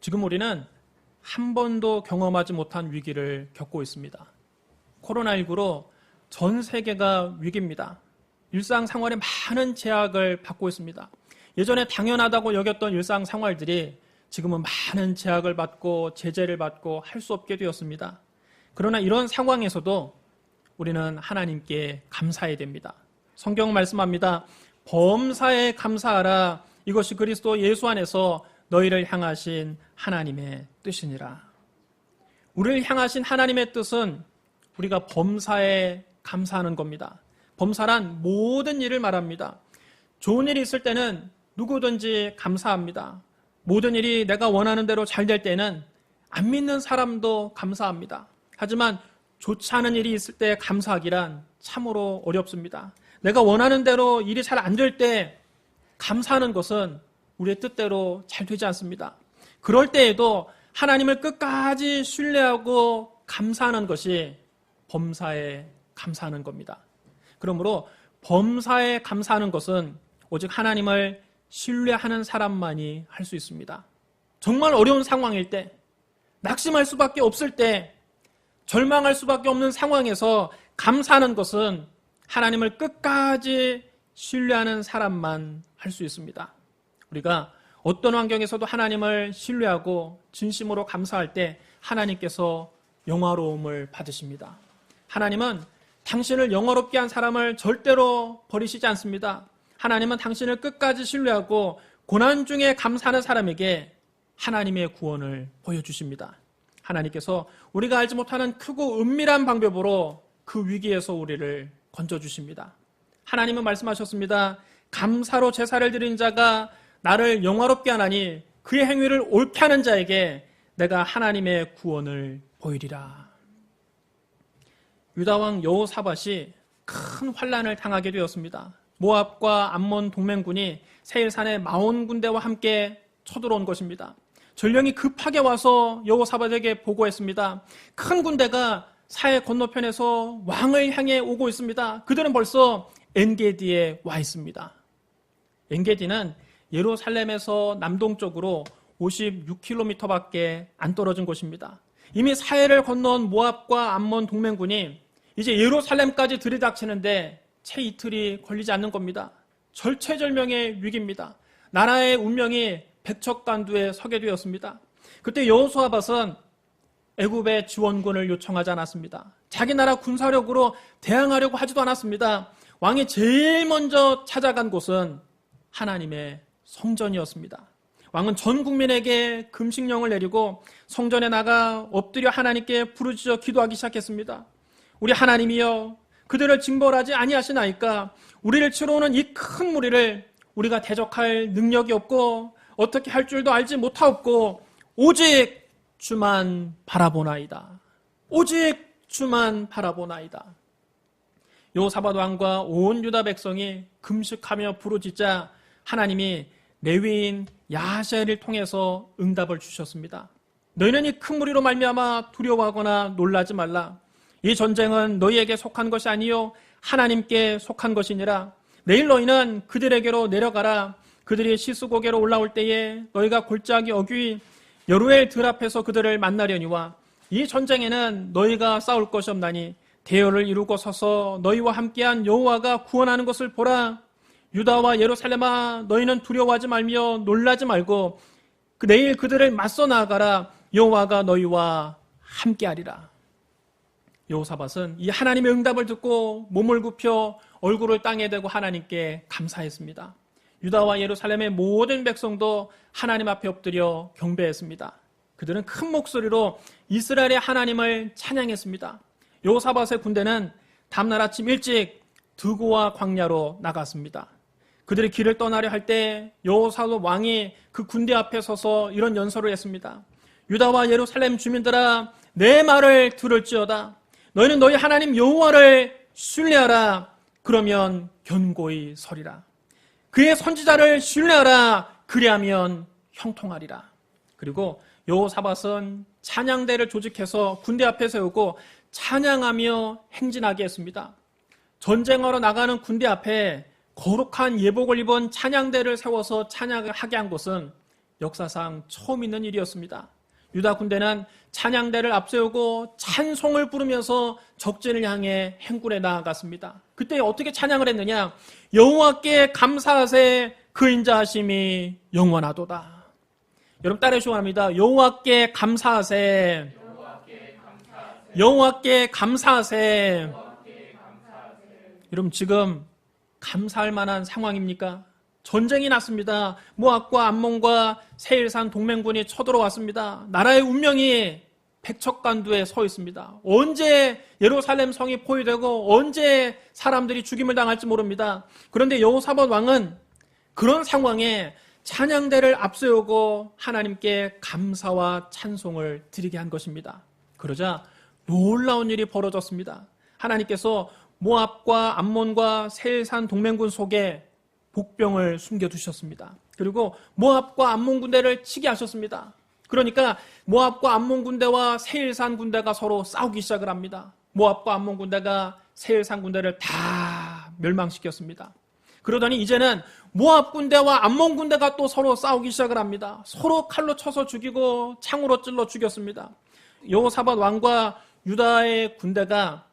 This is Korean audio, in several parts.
지금 우리는 한 번도 경험하지 못한 위기를 겪고 있습니다. 코로나19로 전 세계가 위기입니다. 일상생활에 많은 제약을 받고 있습니다. 예전에 당연하다고 여겼던 일상생활들이 지금은 많은 제약을 받고 제재를 받고 할 수 없게 되었습니다. 그러나 이런 상황에서도 우리는 하나님께 감사해야 됩니다. 성경 말씀합니다. 범사에 감사하라. 이것이 그리스도 예수 안에서 너희를 향하신 하나님의 뜻이니라. 우리를 향하신 하나님의 뜻은 우리가 범사에 감사하는 겁니다. 범사란 모든 일을 말합니다. 좋은 일이 있을 때는 누구든지 감사합니다. 모든 일이 내가 원하는 대로 잘 될 때는 안 믿는 사람도 감사합니다. 하지만 좋지 않은 일이 있을 때 감사하기란 참으로 어렵습니다. 내가 원하는 대로 일이 잘 안 될 때 감사하는 것은 우리의 뜻대로 잘 되지 않습니다. 그럴 때에도 하나님을 끝까지 신뢰하고 감사하는 것이 범사에 감사하는 겁니다. 그러므로 범사에 감사하는 것은 오직 하나님을 신뢰하는 사람만이 할 수 있습니다. 정말 어려운 상황일 때, 낙심할 수밖에 없을 때, 절망할 수밖에 없는 상황에서 감사하는 것은 하나님을 끝까지 신뢰하는 사람만 할 수 있습니다. 우리가 어떤 환경에서도 하나님을 신뢰하고 진심으로 감사할 때 하나님께서 영화로움을 받으십니다. 하나님은 당신을 영화롭게 한 사람을 절대로 버리시지 않습니다. 하나님은 당신을 끝까지 신뢰하고 고난 중에 감사하는 사람에게 하나님의 구원을 보여주십니다. 하나님께서 우리가 알지 못하는 크고 은밀한 방법으로 그 위기에서 우리를 건져주십니다. 하나님은 말씀하셨습니다. 감사로 제사를 드린 자가 나를 영화롭게 하나니 그의 행위를 옳게 하는 자에게 내가 하나님의 구원을 보이리라. 유다왕 여호사밧이 큰 환난을 당하게 되었습니다. 모압과 암몬 동맹군이 세일산의 마온 군대와 함께 쳐들어온 것입니다. 전령이 급하게 와서 여호사밧에게 보고했습니다. 큰 군대가 사해 건너편에서 왕을 향해 오고 있습니다. 그들은 벌써 엔게디에 와 있습니다. 엔게디는 예루살렘에서 남동쪽으로 56km밖에 안 떨어진 곳입니다. 이미 사해를 건넌 모압과 암몬 동맹군이 이제 예루살렘까지 들이닥치는데 채 이틀이 걸리지 않는 겁니다. 절체절명의 위기입니다. 나라의 운명이 백척간두에 서게 되었습니다. 그때 여호사밧은 애굽의 지원군을 요청하지 않았습니다. 자기 나라 군사력으로 대항하려고 하지도 않았습니다. 왕이 제일 먼저 찾아간 곳은 하나님의 성전이었습니다. 왕은 전 국민에게 금식령을 내리고 성전에 나가 엎드려 하나님께 부르짖어 기도하기 시작했습니다. 우리 하나님이여, 그들을 징벌하지 아니하시나이까? 우리를 치러 오는 이 큰 무리를 우리가 대적할 능력이 없고 어떻게 할 줄도 알지 못하옵고 오직 주만 바라보나이다. 오직 주만 바라보나이다. 여호사밧 왕과 온 유다 백성이 금식하며 부르짖자 하나님이 레위인 야하시엘을 통해서 응답을 주셨습니다. 너희는 이 큰 무리로 말미암아 두려워하거나 놀라지 말라. 이 전쟁은 너희에게 속한 것이 아니요 하나님께 속한 것이니라. 내일 너희는 그들에게로 내려가라. 그들이 시스고개로 올라올 때에 너희가 골짜기 어귀 여루엘 들 앞에서 그들을 만나려니와 이 전쟁에는 너희가 싸울 것이 없나니 대열을 이루고 서서 너희와 함께한 여호와가 구원하는 것을 보라. 유다와 예루살렘아, 너희는 두려워하지 말며 놀라지 말고 내일 그들을 맞서 나아가라. 여호와가 너희와 함께하리라. 여호사밧은 이 하나님의 응답을 듣고 몸을 굽혀 얼굴을 땅에 대고 하나님께 감사했습니다. 유다와 예루살렘의 모든 백성도 하나님 앞에 엎드려 경배했습니다. 그들은 큰 목소리로 이스라엘의 하나님을 찬양했습니다. 여호사밧의 군대는 다음날 아침 일찍 드고와 광야로 나갔습니다. 그들이 길을 떠나려 할 때 여호사밧 왕이 그 군대 앞에 서서 이런 연설을 했습니다. 유다와 예루살렘 주민들아, 내 말을 들을지어다. 너희는 너희 하나님 여호와를 신뢰하라. 그러면 견고히 서리라. 그의 선지자를 신뢰하라. 그리하면 형통하리라. 그리고 여호사밧은 찬양대를 조직해서 군대 앞에 세우고 찬양하며 행진하게 했습니다. 전쟁하러 나가는 군대 앞에 거룩한 예복을 입은 찬양대를 세워서 찬양을 하게 한 것은 역사상 처음 있는 일이었습니다. 유다 군대는 찬양대를 앞세우고 찬송을 부르면서 적진을 향해 행군에 나아갔습니다. 그때 어떻게 찬양을 했느냐? 여호와께 감사하세, 그 인자하심이 영원하도다. 여러분 따라해주시기 바랍니다. 여호와께 감사하세. 여호와께 감사하세. 여러분 지금 감사할 만한 상황입니까? 전쟁이 났습니다. 모압과 암몬과 세일산 동맹군이 쳐들어왔습니다. 나라의 운명이 백척간두에 서 있습니다. 언제 예루살렘 성이 포위되고 언제 사람들이 죽임을 당할지 모릅니다. 그런데 여호사밧 왕은 그런 상황에 찬양대를 앞세우고 하나님께 감사와 찬송을 드리게 한 것입니다. 그러자 놀라운 일이 벌어졌습니다. 하나님께서 모압과 암몬과 세일산 동맹군 속에 복병을 숨겨두셨습니다. 그리고 모압과 암몬 군대를 치게 하셨습니다. 그러니까 모압과 암몬 군대와 세일산 군대가 서로 싸우기 시작을 합니다. 모압과 암몬 군대가 세일산 군대를 다 멸망시켰습니다. 그러더니 이제는 모압 군대와 암몬 군대가 또 서로 싸우기 시작을 합니다. 서로 칼로 쳐서 죽이고 창으로 찔러 죽였습니다. 여호사밧 왕과 유다의 군대가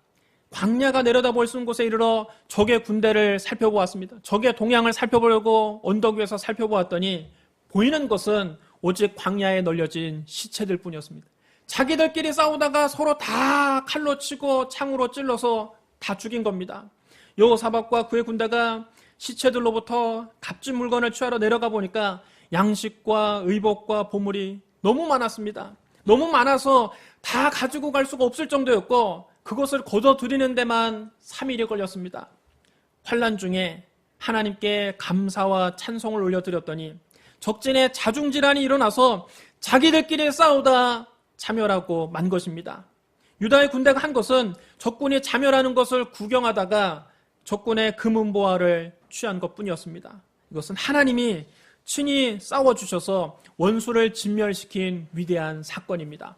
광야가 내려다볼 수 있는 곳에 이르러 적의 군대를 살펴보았습니다. 적의 동향을 살펴보려고 언덕 위에서 살펴보았더니 보이는 것은 오직 광야에 널려진 시체들 뿐이었습니다. 자기들끼리 싸우다가 서로 다 칼로 치고 창으로 찔러서 다 죽인 겁니다. 여호사밧과 그의 군대가 시체들로부터 값진 물건을 취하러 내려가 보니까 양식과 의복과 보물이 너무 많았습니다. 너무 많아서 다 가지고 갈 수가 없을 정도였고 그것을 거둬들이는 데만 3일이 걸렸습니다. 환난 중에 하나님께 감사와 찬송을 올려드렸더니 적진에 자중질환이 일어나서 자기들끼리 싸우다 자멸하고 만 것입니다. 유다의 군대가 한 것은 적군이 자멸하는 것을 구경하다가 적군의 금은보화를 취한 것뿐이었습니다. 이것은 하나님이 친히 싸워주셔서 원수를 진멸시킨 위대한 사건입니다.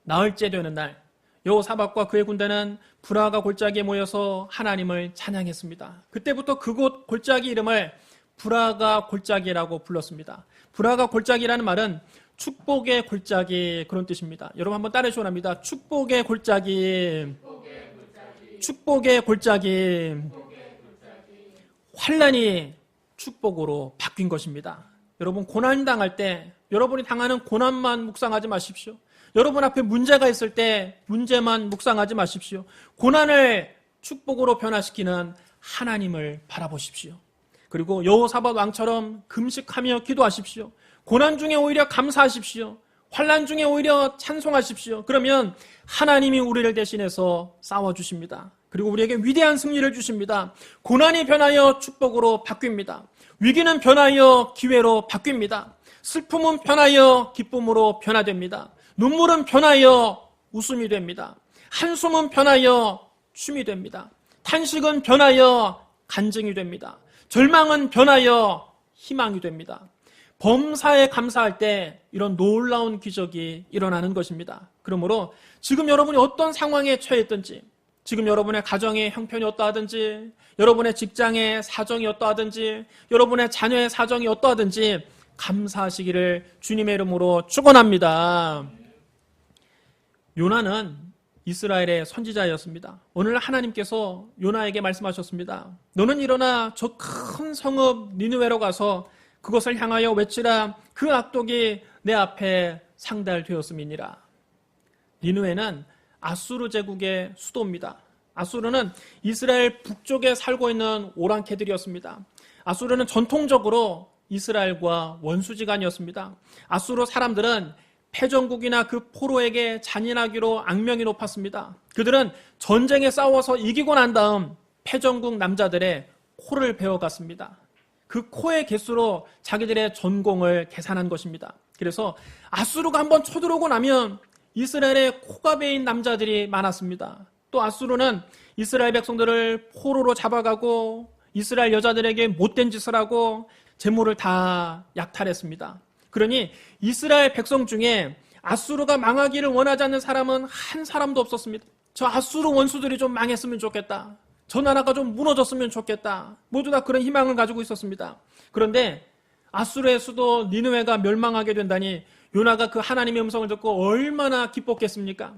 나흘째 되는 날 여호사밧과 그의 군대는 브라가 골짜기에 모여서 하나님을 찬양했습니다. 그때부터 그곳 골짜기 이름을 브라가 골짜기라고 불렀습니다. 브라가 골짜기라는 말은 축복의 골짜기 그런 뜻입니다. 여러분 한번 따라해주시기 바랍니다. 축복의 골짜기. 축복의 골짜기. 환난이 축복으로 바뀐 것입니다. 여러분 고난 당할 때 여러분이 당하는 고난만 묵상하지 마십시오. 여러분 앞에 문제가 있을 때 문제만 묵상하지 마십시오. 고난을 축복으로 변화시키는 하나님을 바라보십시오. 그리고 여호사밧 왕처럼 금식하며 기도하십시오. 고난 중에 오히려 감사하십시오. 환난 중에 오히려 찬송하십시오. 그러면 하나님이 우리를 대신해서 싸워주십니다. 그리고 우리에게 위대한 승리를 주십니다. 고난이 변하여 축복으로 바뀝니다. 위기는 변하여 기회로 바뀝니다. 슬픔은 변하여 기쁨으로 변화됩니다. 눈물은 변하여 웃음이 됩니다. 한숨은 변하여 춤이 됩니다. 탄식은 변하여 간증이 됩니다. 절망은 변하여 희망이 됩니다. 범사에 감사할 때 이런 놀라운 기적이 일어나는 것입니다. 그러므로 지금 여러분이 어떤 상황에 처해 있든지, 지금 여러분의 가정의 형편이 어떠하든지, 여러분의 직장의 사정이 어떠하든지, 여러분의 자녀의 사정이 어떠하든지 감사하시기를 주님의 이름으로 축원합니다. 요나는 이스라엘의 선지자였습니다. 오늘 하나님께서 요나에게 말씀하셨습니다. 너는 일어나 저 큰 성읍 니느웨로 가서 그것을 향하여 외치라. 그 악독이 내 앞에 상달되었음이니라. 니느웨는 아수르 제국의 수도입니다. 아수르는 이스라엘 북쪽에 살고 있는 오랑캐들이었습니다. 아수르는 전통적으로 이스라엘과 원수지간이었습니다. 아수르 사람들은 패전국이나 그 포로에게 잔인하기로 악명이 높았습니다. 그들은 전쟁에 싸워서 이기고 난 다음 패전국 남자들의 코를 베어갔습니다. 그 코의 개수로 자기들의 전공을 계산한 것입니다. 그래서 아수르가 한번 쳐들어오고 나면 이스라엘의 코가 베인 남자들이 많았습니다. 또 아수르는 이스라엘 백성들을 포로로 잡아가고 이스라엘 여자들에게 못된 짓을 하고 재물을 다 약탈했습니다. 그러니 이스라엘 백성 중에 아수르가 망하기를 원하지 않는 사람은 한 사람도 없었습니다. 저 아수르 원수들이 좀 망했으면 좋겠다. 저 나라가 좀 무너졌으면 좋겠다. 모두 다 그런 희망을 가지고 있었습니다. 그런데 아수르의 수도 니느웨가 멸망하게 된다니 요나가 그 하나님의 음성을 듣고 얼마나 기뻤겠습니까?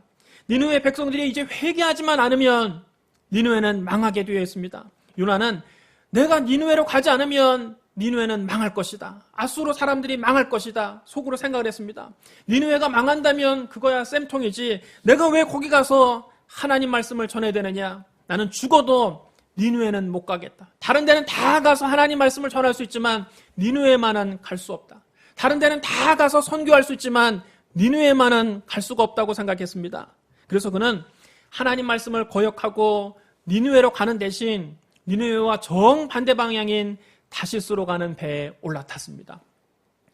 니느웨 백성들이 이제 회개하지만 않으면 니느웨는 망하게 되어 있습니다. 요나는 내가 니느웨로 가지 않으면 니느웨는 망할 것이다. 아수르 사람들이 망할 것이다. 속으로 생각을 했습니다. 니느웨가 망한다면 그거야 쌤통이지. 내가 왜 거기 가서 하나님 말씀을 전해야 되느냐? 나는 죽어도 니느웨는 못 가겠다. 다른 데는 다 가서 하나님 말씀을 전할 수 있지만 니느웨만은 갈 수 없다. 다른 데는 다 가서 선교할 수 있지만 니느웨만은 갈 수가 없다고 생각했습니다. 그래서 그는 하나님 말씀을 거역하고 니느웨로 가는 대신 니느웨와 정반대 방향인 다시스로 가는 배에 올라탔습니다.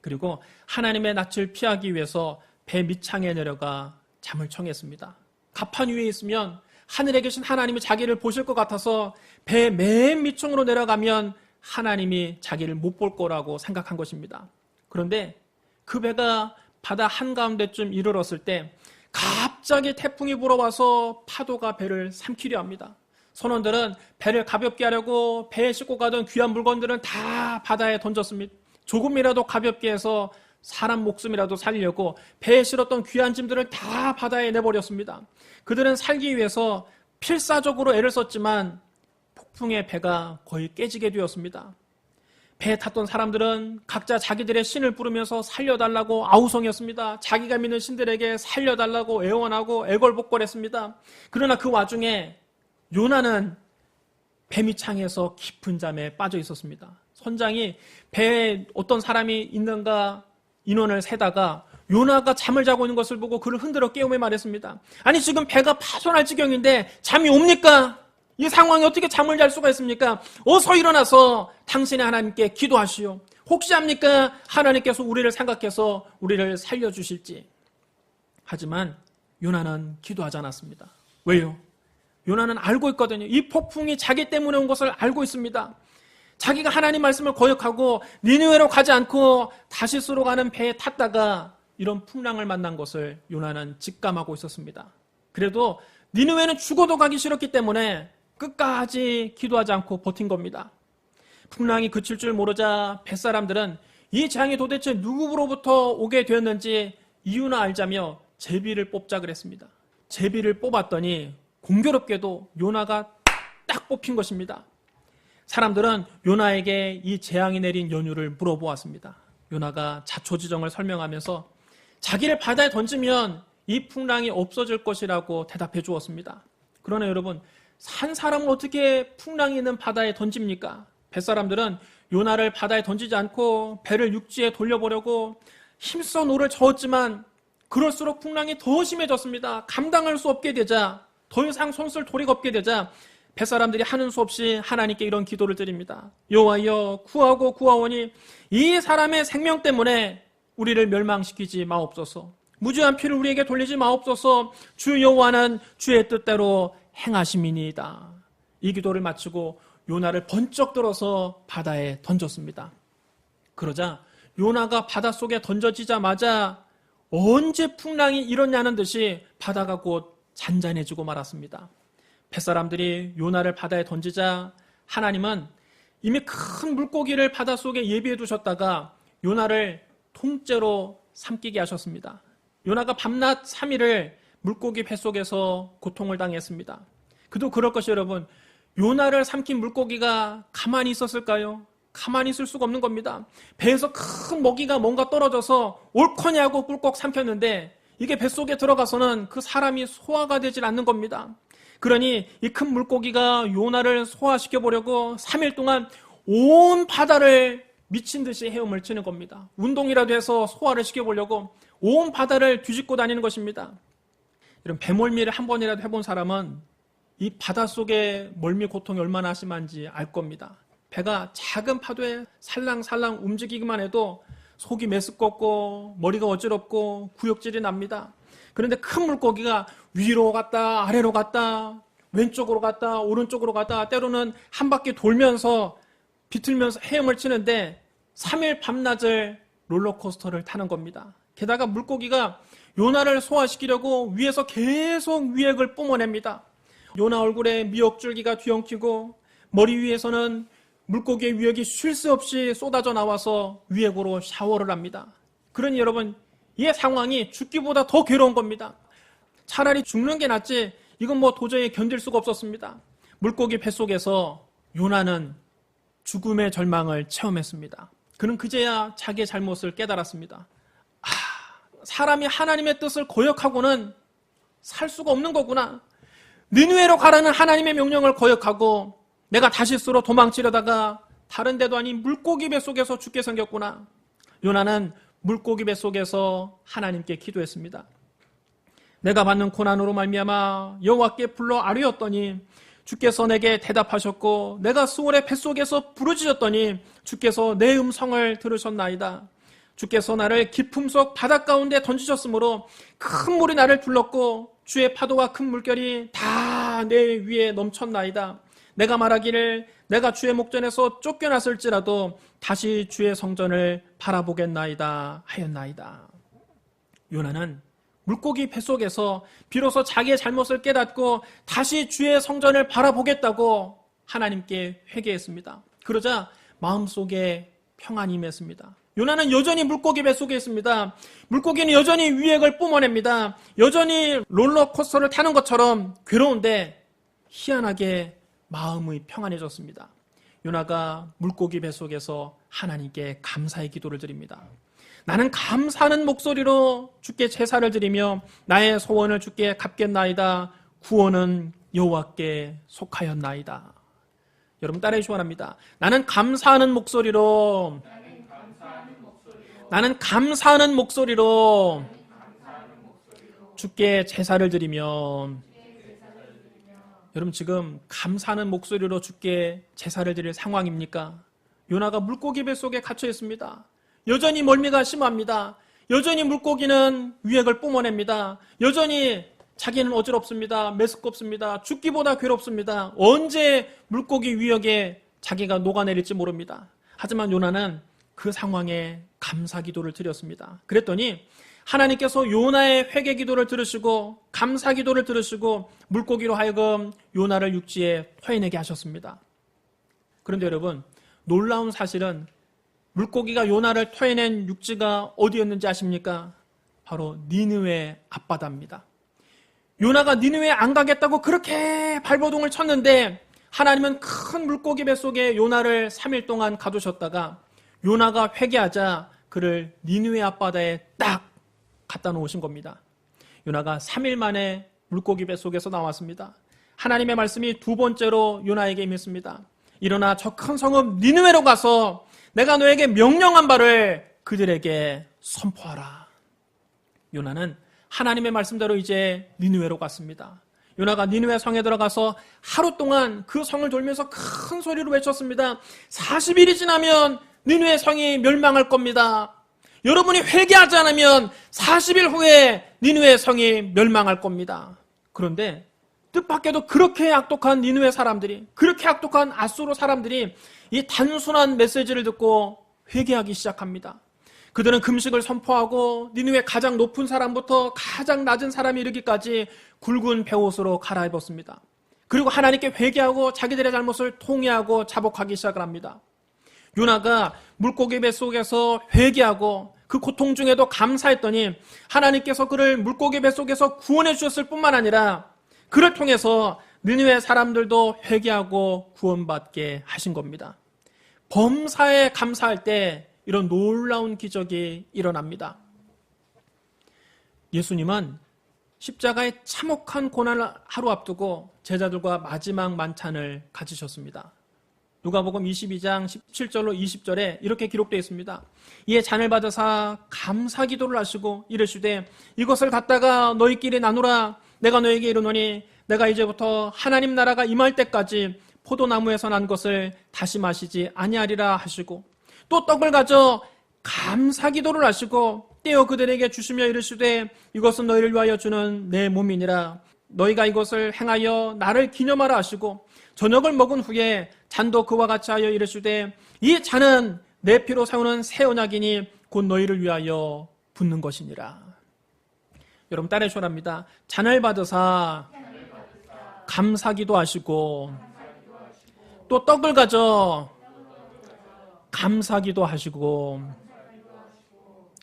그리고 하나님의 낯을 피하기 위해서 배 밑창에 내려가 잠을 청했습니다. 갑판 위에 있으면 하늘에 계신 하나님이 자기를 보실 것 같아서 배 맨 밑층으로 내려가면 하나님이 자기를 못 볼 거라고 생각한 것입니다. 그런데 그 배가 바다 한가운데쯤 이르렀을 때 갑자기 태풍이 불어와서 파도가 배를 삼키려 합니다. 선원들은 배를 가볍게 하려고 배에 싣고 가던 귀한 물건들은 다 바다에 던졌습니다. 조금이라도 가볍게 해서 사람 목숨이라도 살리려고 배에 실었던 귀한 짐들을 다 바다에 내버렸습니다. 그들은 살기 위해서 필사적으로 애를 썼지만 폭풍에 배가 거의 깨지게 되었습니다. 배에 탔던 사람들은 각자 자기들의 신을 부르면서 살려달라고 아우성했습니다. 자기가 믿는 신들에게 살려달라고 애원하고 애걸복걸했습니다. 그러나 그 와중에 요나는 배 밑창에서 깊은 잠에 빠져 있었습니다. 선장이 배에 어떤 사람이 있는가 인원을 세다가 요나가 잠을 자고 있는 것을 보고 그를 흔들어 깨우며 말했습니다. 아니 지금 배가 파손할 지경인데 잠이 옵니까? 이 상황에 어떻게 잠을 잘 수가 있습니까? 어서 일어나서 당신의 하나님께 기도하시오. 혹시 합니까? 하나님께서 우리를 생각해서 우리를 살려주실지. 하지만 요나는 기도하지 않았습니다. 왜요? 요나는 알고 있거든요. 이 폭풍이 자기 때문에 온 것을 알고 있습니다. 자기가 하나님 말씀을 거역하고 니느웨로 가지 않고 다시스로 가는 배에 탔다가 이런 풍랑을 만난 것을 요나는 직감하고 있었습니다. 그래도 니느웨는 죽어도 가기 싫었기 때문에 끝까지 기도하지 않고 버틴 겁니다. 풍랑이 그칠 줄 모르자 뱃사람들은 이 재앙이 도대체 누구로부터 오게 되었는지 이유나 알자며 제비를 뽑자 그랬습니다. 제비를 뽑았더니 공교롭게도 요나가 딱 뽑힌 것입니다. 사람들은 요나에게 이 재앙이 내린 연유를 물어보았습니다. 요나가 자초지정을 설명하면서 자기를 바다에 던지면 이 풍랑이 없어질 것이라고 대답해 주었습니다. 그러나 여러분, 산 사람을 어떻게 풍랑이 있는 바다에 던집니까? 뱃사람들은 요나를 바다에 던지지 않고 배를 육지에 돌려보려고 힘써 노를 저었지만 그럴수록 풍랑이 더 심해졌습니다. 감당할 수 없게 되자, 더 이상 손쓸 도리가 없게 되자 뱃사람들이 하는 수 없이 하나님께 이런 기도를 드립니다. 여호와여, 구하고 구하오니 이 사람의 생명 때문에 우리를 멸망시키지 마옵소서. 무죄한 피를 우리에게 돌리지 마옵소서. 주 여호와는 주의 뜻대로 행하심이니이다. 이 기도를 마치고 요나를 번쩍 들어서 바다에 던졌습니다. 그러자 요나가 바닷속에 던져지자마자 언제 풍랑이 일었냐는 듯이 바다가 곧 잔잔해지고 말았습니다. 뱃사람들이 요나를 바다에 던지자 하나님은 이미 큰 물고기를 바닷속에 예비해 두셨다가 요나를 통째로 삼키게 하셨습니다. 요나가 밤낮 3일을 물고기 뱃속에서 고통을 당했습니다. 그도 그럴 것이 여러분, 요나를 삼킨 물고기가 가만히 있었을까요? 가만히 있을 수가 없는 겁니다. 배에서 큰 먹이가 뭔가 떨어져서 옳거냐고 꿀꺽 삼켰는데 이게 뱃속에 들어가서는 그 사람이 소화가 되질 않는 겁니다. 그러니 이 큰 물고기가 요나를 소화시켜 보려고 3일 동안 온 바다를 미친 듯이 헤엄을 치는 겁니다. 운동이라도 해서 소화를 시켜보려고 온 바다를 뒤집고 다니는 것입니다. 이런 배멀미를 한 번이라도 해본 사람은 이 바닷속의 멀미 고통이 얼마나 심한지 알 겁니다. 배가 작은 파도에 살랑살랑 움직이기만 해도 속이 메스껍고 머리가 어지럽고 구역질이 납니다. 그런데 큰 물고기가 위로 갔다 아래로 갔다 왼쪽으로 갔다 오른쪽으로 갔다 때로는 한 바퀴 돌면서 비틀면서 헤엄을 치는데 3일 밤낮을 롤러코스터를 타는 겁니다. 게다가 물고기가 요나를 소화시키려고 위에서 계속 위액을 뿜어냅니다. 요나 얼굴에 미역줄기가 뒤엉키고 머리 위에서는 물고기의 위액이 쉴 새 없이 쏟아져 나와서 위액으로 샤워를 합니다. 그러니 여러분, 이 상황이 죽기보다 더 괴로운 겁니다. 차라리 죽는 게 낫지 이건 도저히 견딜 수가 없었습니다. 물고기 뱃속에서 요나는 죽음의 절망을 체험했습니다. 그는 그제야 자기의 잘못을 깨달았습니다. 사람이 하나님의 뜻을 거역하고는 살 수가 없는 거구나. 니느웨로 가라는 하나님의 명령을 거역하고 내가 다시스로 도망치려다가 다른 데도 아닌 물고기 뱃속에서 죽게 생겼구나. 요나는 물고기 뱃속에서 하나님께 기도했습니다. 내가 받는 고난으로 말미암아 여호와께 불러 아뢰었더니 주께서 내게 대답하셨고 내가 스올의 뱃속에서 부르짖었더니 주께서 내 음성을 들으셨나이다. 주께서 나를 깊음 속 바닷 가운데 던지셨으므로 큰 물이 나를 둘렀고 주의 파도와 큰 물결이 다 내 위에 넘쳤나이다. 내가 말하기를 내가 주의 목전에서 쫓겨났을지라도 다시 주의 성전을 바라보겠나이다 하였나이다. 요나는 물고기 뱃속에서 비로소 자기의 잘못을 깨닫고 다시 주의 성전을 바라보겠다고 하나님께 회개했습니다. 그러자 마음속에 평안이 임했습니다. 요나는 여전히 물고기 뱃속에 있습니다. 물고기는 여전히 위액을 뿜어냅니다. 여전히 롤러코스터를 타는 것처럼 괴로운데 희한하게 마음이 평안해졌습니다. 요나가 물고기 뱃속에서 하나님께 감사의 기도를 드립니다. 나는 감사하는 목소리로 주께 제사를 드리며 나의 소원을 주께 갚겠나이다. 구원은 여호와께 속하였나이다. 여러분 따라해 주시기 바랍니다. 나는 감사하는 목소리로 주께 제사를 드리며 여러분 지금 감사하는 목소리로 주께 제사를 드릴 상황입니까? 요나가 물고기 뱃속에 갇혀 있습니다. 여전히 멀미가 심합니다. 여전히 물고기는 위액을 뿜어냅니다. 여전히 자기는 어지럽습니다. 메스껍습니다. 죽기보다 괴롭습니다. 언제 물고기 위액에 자기가 녹아내릴지 모릅니다. 하지만 요나는 그 상황에 감사 기도를 드렸습니다. 그랬더니 하나님께서 요나의 회개 기도를 들으시고 감사 기도를 들으시고 물고기로 하여금 요나를 육지에 토해내게 하셨습니다. 그런데 여러분, 놀라운 사실은 물고기가 요나를 토해낸 육지가 어디였는지 아십니까? 바로 니느웨 앞바다입니다. 요나가 니느웨에 안 가겠다고 그렇게 발버둥을 쳤는데 하나님은 큰 물고기 뱃속에 요나를 3일 동안 가두셨다가 요나가 회개하자 그를 니느웨 앞바다에 딱 갖다 놓으신 겁니다. 요나가 3일 만에 물고기 뱃속에서 나왔습니다. 하나님의 말씀이 두 번째로 요나에게 임했습니다. 일어나 저 큰 성읍 니느웨로 가서 내가 너에게 명령한 바를 그들에게 선포하라. 요나는 하나님의 말씀대로 이제 니느웨로 갔습니다. 요나가 니느웨 성에 들어가서 하루 동안 그 성을 돌면서 큰 소리로 외쳤습니다. 40일이 지나면 니느웨 성이 멸망할 겁니다. 여러분이 회개하지 않으면 40일 후에 니느웨 성이 멸망할 겁니다. 그런데 뜻밖에도 그렇게 악독한 니느웨 사람들이, 그렇게 악독한 아수르 사람들이 이 단순한 메시지를 듣고 회개하기 시작합니다. 그들은 금식을 선포하고 니느웨 가장 높은 사람부터 가장 낮은 사람이 이르기까지 굵은 베옷으로 갈아입었습니다. 그리고 하나님께 회개하고 자기들의 잘못을 통회하고 자복하기 시작을 합니다. 요나가 물고기 뱃속에서 회개하고 그 고통 중에도 감사했더니 하나님께서 그를 물고기 뱃속에서 구원해 주셨을 뿐만 아니라 그를 통해서 니느웨 사람들도 회개하고 구원받게 하신 겁니다. 범사에 감사할 때 이런 놀라운 기적이 일어납니다. 예수님은 십자가의 참혹한 고난을 하루 앞두고 제자들과 마지막 만찬을 가지셨습니다. 누가복음 22장 17절로 20절에 이렇게 기록되어 있습니다. 이에 잔을 받으사 감사 기도를 하시고 이르시되 이것을 갖다가 너희끼리 나누라. 내가 너에게 이르노니 내가 이제부터 하나님 나라가 임할 때까지 포도나무에서 난 것을 다시 마시지 아니하리라 하시고 또 떡을 가져 감사 기도를 하시고 떼어 그들에게 주시며 이르시되 이것은 너희를 위하여 주는 내 몸이니라. 너희가 이것을 행하여 나를 기념하라 하시고 저녁을 먹은 후에 잔도 그와 같이 하여 이르시되 이 잔은 내 피로 세우는 새 언약이니 곧 너희를 위하여 붓는 것이니라. 여러분 따라해 주랍니다. 잔을 받으사 감사 기도하시고 또 떡을 가져 감사기도 하시고.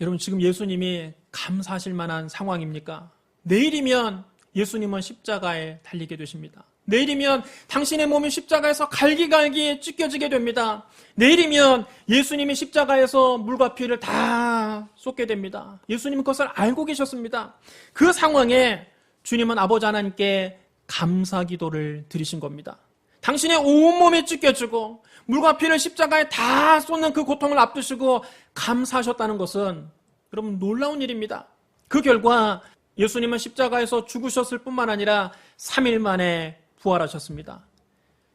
여러분, 지금 예수님이 감사하실 만한 상황입니까? 내일이면 예수님은 십자가에 달리게 되십니다. 내일이면 당신의 몸이 십자가에서 갈기갈기 찢겨지게 됩니다. 내일이면 예수님이 십자가에서 물과 피를 다 쏟게 됩니다. 예수님은 그것을 알고 계셨습니다. 그 상황에 주님은 아버지 하나님께 감사 기도를 드리신 겁니다. 당신의 온몸이 찢겨지고 물과 피를 십자가에 다 쏟는 그 고통을 앞두시고 감사하셨다는 것은 여러분 놀라운 일입니다. 그 결과 예수님은 십자가에서 죽으셨을 뿐만 아니라 3일 만에 부활하셨습니다.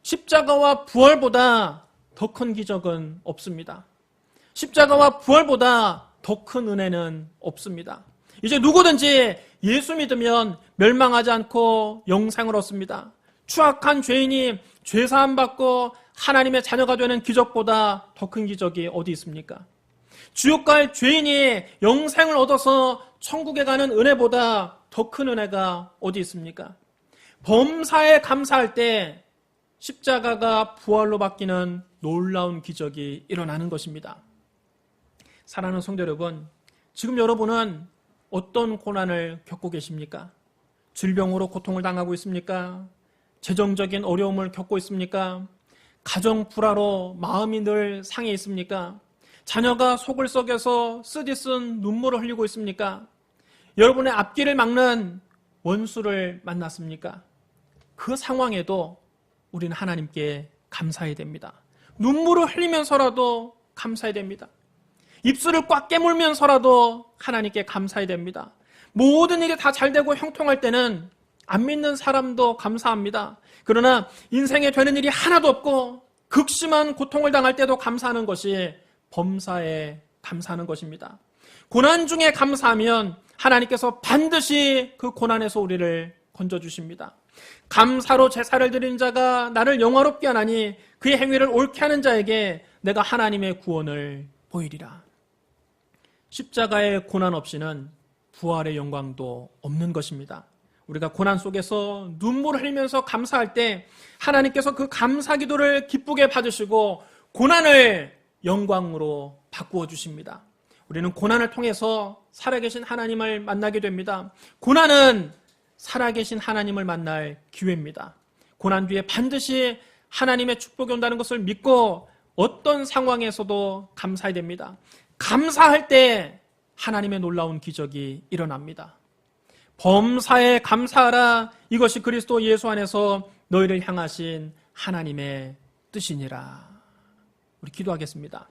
십자가와 부활보다 더 큰 기적은 없습니다. 십자가와 부활보다 더 큰 은혜는 없습니다. 이제 누구든지 예수 믿으면 멸망하지 않고 영생을 얻습니다. 추악한 죄인이 죄사함 받고 하나님의 자녀가 되는 기적보다 더 큰 기적이 어디 있습니까? 지옥 갈 죄인이 영생을 얻어서 천국에 가는 은혜보다 더 큰 은혜가 어디 있습니까? 범사에 감사할 때 십자가가 부활로 바뀌는 놀라운 기적이 일어나는 것입니다. 사랑하는 성도 여러분, 지금 여러분은 어떤 고난을 겪고 계십니까? 질병으로 고통을 당하고 있습니까? 재정적인 어려움을 겪고 있습니까? 가정 불화로 마음이 늘 상해 있습니까? 자녀가 속을 썩여서 쓰디쓴 눈물을 흘리고 있습니까? 여러분의 앞길을 막는 원수를 만났습니까? 그 상황에도 우리는 하나님께 감사해야 됩니다. 눈물을 흘리면서라도 감사해야 됩니다. 입술을 꽉 깨물면서라도 하나님께 감사해야 됩니다. 모든 일이 다 잘되고 형통할 때는 안 믿는 사람도 감사합니다. 그러나 인생에 되는 일이 하나도 없고 극심한 고통을 당할 때도 감사하는 것이 범사에 감사하는 것입니다. 고난 중에 감사하면 하나님께서 반드시 그 고난에서 우리를 건져주십니다. 감사로 제사를 드린 자가 나를 영화롭게 하나니 그의 행위를 옳게 하는 자에게 내가 하나님의 구원을 보이리라. 십자가의 고난 없이는 부활의 영광도 없는 것입니다. 우리가 고난 속에서 눈물을 흘리면서 감사할 때 하나님께서 그 감사 기도를 기쁘게 받으시고 고난을 영광으로 바꾸어 주십니다. 우리는 고난을 통해서 살아계신 하나님을 만나게 됩니다. 고난은 살아계신 하나님을 만날 기회입니다. 고난 뒤에 반드시 하나님의 축복이 온다는 것을 믿고 어떤 상황에서도 감사해야 됩니다. 감사할 때 하나님의 놀라운 기적이 일어납니다. 범사에 감사하라. 이것이 그리스도 예수 안에서 너희를 향하신 하나님의 뜻이니라. 우리 기도하겠습니다.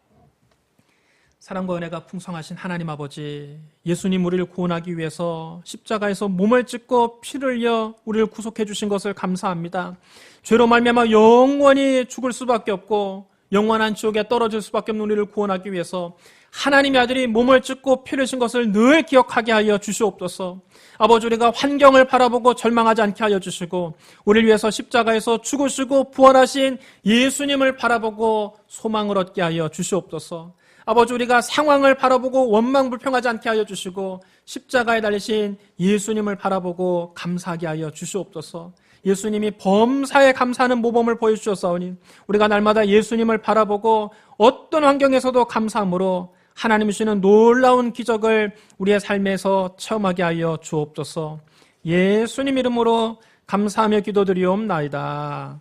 사랑과 은혜가 풍성하신 하나님 아버지, 예수님 우리를 구원하기 위해서 십자가에서 몸을 찢고 피를 흘려 우리를 구속해 주신 것을 감사합니다. 죄로 말미암아 영원히 죽을 수밖에 없고 영원한 지옥에 떨어질 수밖에 없는 우리를 구원하기 위해서 하나님의 아들이 몸을 찢고 피를 흘린 것을 늘 기억하게 하여 주시옵소서. 아버지, 우리가 환경을 바라보고 절망하지 않게 하여 주시고 우리를 위해서 십자가에서 죽으시고 부활하신 예수님을 바라보고 소망을 얻게 하여 주시옵소서. 아버지, 우리가 상황을 바라보고 원망불평하지 않게 하여 주시고 십자가에 달리신 예수님을 바라보고 감사하게 하여 주시옵소서. 예수님이 범사에 감사하는 모범을 보여주셨사오니 우리가 날마다 예수님을 바라보고 어떤 환경에서도 감사함으로 하나님이 주시는 놀라운 기적을 우리의 삶에서 체험하게 하여 주옵소서. 예수님 이름으로 감사하며 기도드리옵나이다.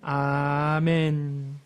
아멘.